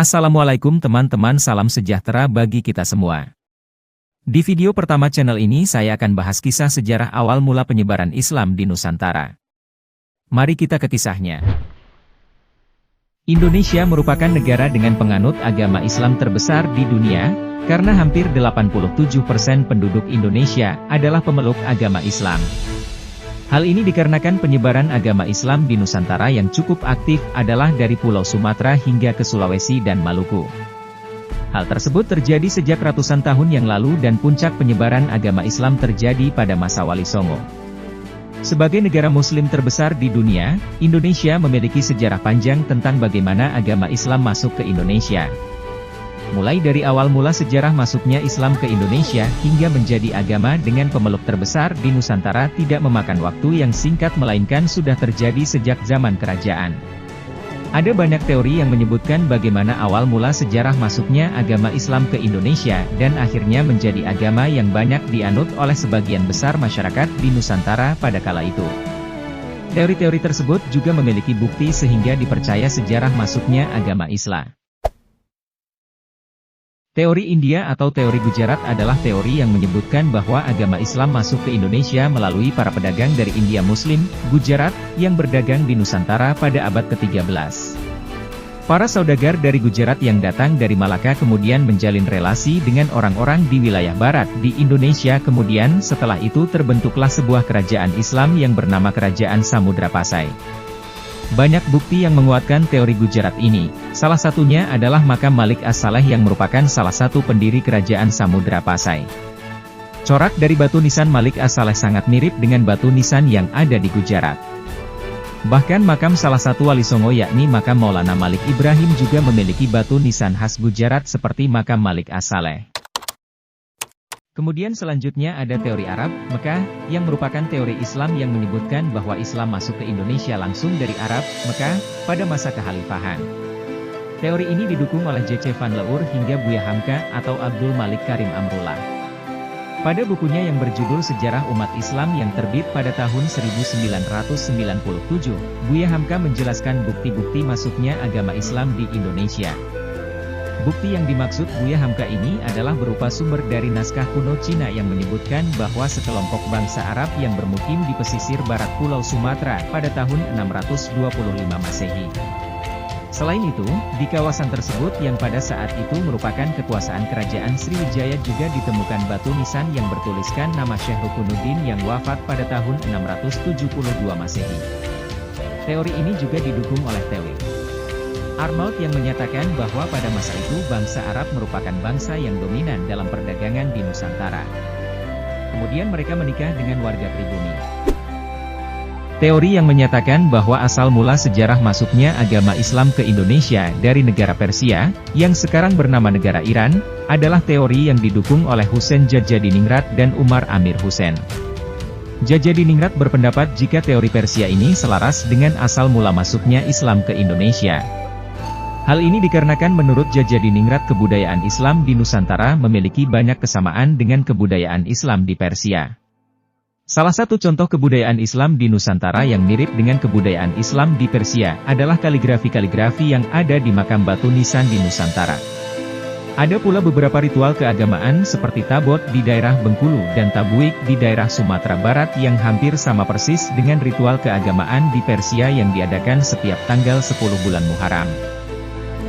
Assalamualaikum teman-teman, salam sejahtera bagi kita semua. Di video pertama channel ini saya akan bahas kisah sejarah awal mula penyebaran Islam di Nusantara. Mari kita ke kisahnya. Indonesia merupakan negara dengan penganut agama Islam terbesar di dunia, karena hampir 87% penduduk Indonesia adalah pemeluk agama Islam. Hal ini dikarenakan penyebaran agama Islam di Nusantara yang cukup aktif adalah dari Pulau Sumatera hingga ke Sulawesi dan Maluku. Hal tersebut terjadi sejak ratusan tahun yang lalu dan puncak penyebaran agama Islam terjadi pada masa Wali Songo. Sebagai negara Muslim terbesar di dunia, Indonesia memiliki sejarah panjang tentang bagaimana agama Islam masuk ke Indonesia. Mulai dari awal mula sejarah masuknya Islam ke Indonesia hingga menjadi agama dengan pemeluk terbesar di Nusantara tidak memakan waktu yang singkat melainkan sudah terjadi sejak zaman kerajaan. Ada banyak teori yang menyebutkan bagaimana awal mula sejarah masuknya agama Islam ke Indonesia dan akhirnya menjadi agama yang banyak dianut oleh sebagian besar masyarakat di Nusantara pada kala itu. Teori-teori tersebut juga memiliki bukti sehingga dipercaya sejarah masuknya agama Islam. Teori India atau teori Gujarat adalah teori yang menyebutkan bahwa agama Islam masuk ke Indonesia melalui para pedagang dari India Muslim, Gujarat, yang berdagang di Nusantara pada abad ke-13. Para saudagar dari Gujarat yang datang dari Malaka kemudian menjalin relasi dengan orang-orang di wilayah barat di Indonesia, kemudian setelah itu terbentuklah sebuah kerajaan Islam yang bernama Kerajaan Samudra Pasai. Banyak bukti yang menguatkan teori Gujarat ini, salah satunya adalah makam Malik As-Saleh yang merupakan salah satu pendiri Kerajaan Samudra Pasai. Corak dari batu nisan Malik As-Saleh sangat mirip dengan batu nisan yang ada di Gujarat. Bahkan makam salah satu Wali Songo yakni makam Maulana Malik Ibrahim juga memiliki batu nisan khas Gujarat seperti makam Malik As-Saleh. Kemudian selanjutnya ada teori Arab, Mekah, yang merupakan teori Islam yang menyebutkan bahwa Islam masuk ke Indonesia langsung dari Arab, Mekah, pada masa kekhalifahan. Teori ini didukung oleh J.C. Van Leur hingga Buya Hamka atau Abdul Malik Karim Amrullah. Pada bukunya yang berjudul Sejarah Umat Islam yang terbit pada tahun 1997, Buya Hamka menjelaskan bukti-bukti masuknya agama Islam di Indonesia. Bukti yang dimaksud Buya Hamka ini adalah berupa sumber dari naskah kuno Cina yang menyebutkan bahwa sekelompok bangsa Arab yang bermukim di pesisir barat Pulau Sumatera pada tahun 625 Masehi. Selain itu, di kawasan tersebut yang pada saat itu merupakan kekuasaan kerajaan Sriwijaya juga ditemukan batu nisan yang bertuliskan nama Syekh Rukunuddin yang wafat pada tahun 672 Masehi. Teori ini juga didukung oleh teori Arnold yang menyatakan bahwa pada masa itu bangsa Arab merupakan bangsa yang dominan dalam perdagangan di Nusantara. Kemudian mereka menikah dengan warga pribumi. Teori yang menyatakan bahwa asal mula sejarah masuknya agama Islam ke Indonesia dari negara Persia, yang sekarang bernama negara Iran, adalah teori yang didukung oleh Husain Djajjadiningrat dan Umar Amir Hussein. Djajjadiningrat berpendapat jika teori Persia ini selaras dengan asal mula masuknya Islam ke Indonesia. Hal ini dikarenakan menurut Djajjadiningrat kebudayaan Islam di Nusantara memiliki banyak kesamaan dengan kebudayaan Islam di Persia. Salah satu contoh kebudayaan Islam di Nusantara yang mirip dengan kebudayaan Islam di Persia adalah kaligrafi-kaligrafi yang ada di makam batu nisan di Nusantara. Ada pula beberapa ritual keagamaan seperti tabot di daerah Bengkulu dan tabuik di daerah Sumatera Barat yang hampir sama persis dengan ritual keagamaan di Persia yang diadakan setiap tanggal 10 bulan Muharram.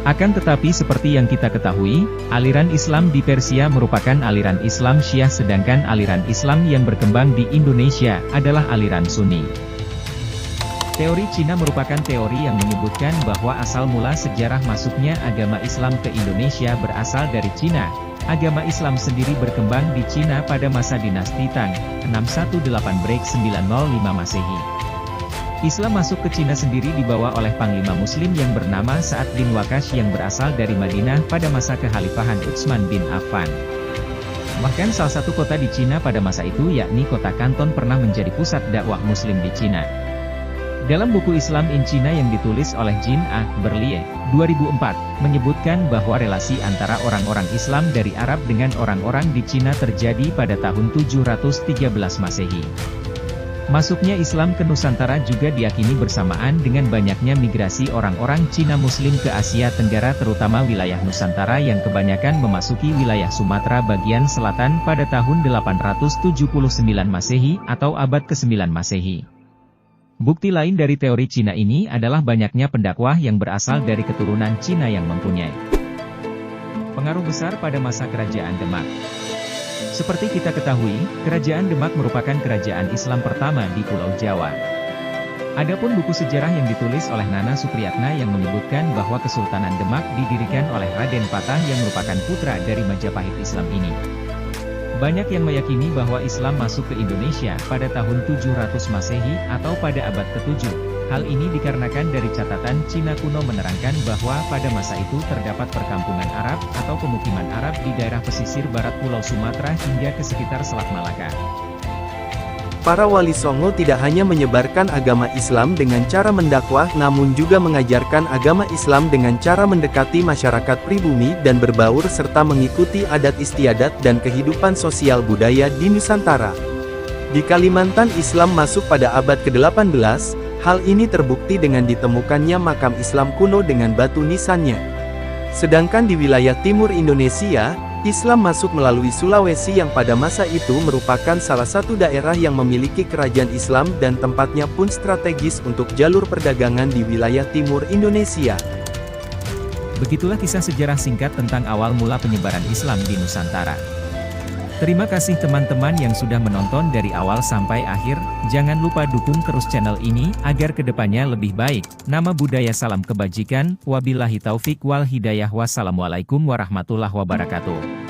Akan tetapi seperti yang kita ketahui, aliran Islam di Persia merupakan aliran Islam Syiah sedangkan aliran Islam yang berkembang di Indonesia adalah aliran Sunni. Teori Cina merupakan teori yang menyebutkan bahwa asal mula sejarah masuknya agama Islam ke Indonesia berasal dari Cina. Agama Islam sendiri berkembang di Cina pada masa dinasti Tang, 618–905 Masehi. Islam masuk ke Cina sendiri dibawa oleh Panglima Muslim yang bernama Sa'ad bin Waqash yang berasal dari Madinah pada masa kekhalifahan Utsman bin Affan. Bahkan salah satu kota di Cina pada masa itu yakni kota Kanton pernah menjadi pusat dakwah Muslim di Cina. Dalam buku Islam in China yang ditulis oleh Jin A. Berlie, 2004, menyebutkan bahwa relasi antara orang-orang Islam dari Arab dengan orang-orang di Cina terjadi pada tahun 713 Masehi. Masuknya Islam ke Nusantara juga diyakini bersamaan dengan banyaknya migrasi orang-orang Cina Muslim ke Asia Tenggara terutama wilayah Nusantara yang kebanyakan memasuki wilayah Sumatera bagian selatan pada tahun 879 Masehi atau abad ke-9 Masehi. Bukti lain dari teori Cina ini adalah banyaknya pendakwah yang berasal dari keturunan Cina yang mempunyai pengaruh besar pada masa kerajaan Demak. Seperti kita ketahui, Kerajaan Demak merupakan kerajaan Islam pertama di Pulau Jawa. Adapun buku sejarah yang ditulis oleh Nana Supriyatna yang menyebutkan bahwa Kesultanan Demak didirikan oleh Raden Patah yang merupakan putra dari Majapahit Islam ini. Banyak yang meyakini bahwa Islam masuk ke Indonesia pada tahun 700 Masehi atau pada abad ke-7. Hal ini dikarenakan dari catatan Cina kuno menerangkan bahwa pada masa itu terdapat perkampungan Arab atau pemukiman Arab di daerah pesisir barat Pulau Sumatera hingga ke sekitar Selat Malaka. Para wali Songo tidak hanya menyebarkan agama Islam dengan cara mendakwah namun juga mengajarkan agama Islam dengan cara mendekati masyarakat pribumi dan berbaur serta mengikuti adat istiadat dan kehidupan sosial budaya di Nusantara. Di Kalimantan Islam masuk pada abad ke-18, hal ini terbukti dengan ditemukannya makam Islam kuno dengan batu nisannya. Sedangkan di wilayah timur Indonesia, Islam masuk melalui Sulawesi yang pada masa itu merupakan salah satu daerah yang memiliki kerajaan Islam dan tempatnya pun strategis untuk jalur perdagangan di wilayah timur Indonesia. Begitulah kisah sejarah singkat tentang awal mula penyebaran Islam di Nusantara. Terima kasih teman-teman yang sudah menonton dari awal sampai akhir. Jangan lupa dukung terus channel ini, agar kedepannya lebih baik. Nama budaya salam kebajikan, wabillahi taufik wal hidayah. Wassalamualaikum warahmatullahi wabarakatuh.